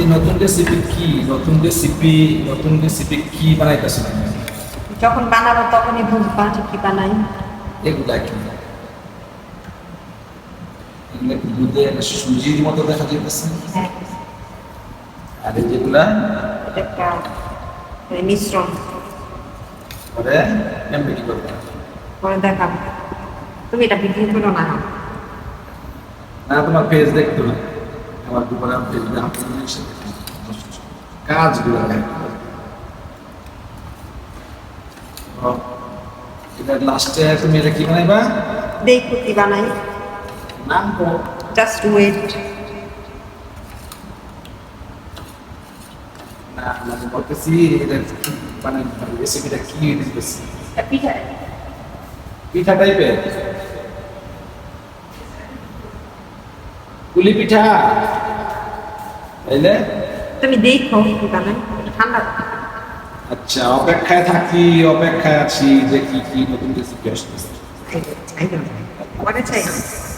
এই নতুন রেসিপি কি নতুন রেসিপি কি বানাইতেছেন? যখন বানাবো তখনই বুঝবা যে কি বানাই। এগুলা কি এগুলা কি দুধের সুজির মতো দেখা যাইতেছে? হ্যাঁ, আর এই যেগুলা এটা একটা মিশ্রণ। পরে কেমনে কি করবে? পরে দেখাবো। তুমি এটা বিক্রি করো না। না তোমার পেজ দেখতো না, আমার দুপুরে পেজ কাজগুলো এটা লাস্টে তুমি এটা কি বানাইবা? দেখো কি বানাই। নাম কো জাস্ট ওয়েট। না মানে বলতেছি এটা মানে রেসিপিটা কি দিতেছি? পিঠা। পিঠা টাইপের পুলি পিঠা তাইলে? তুমি দেখো কি বানাই। ঠান্ডা। আচ্ছা, অপেক্ষায় আছি যে কি কি নতুন রেসিপি আসতেছে। I don't know. What did I say?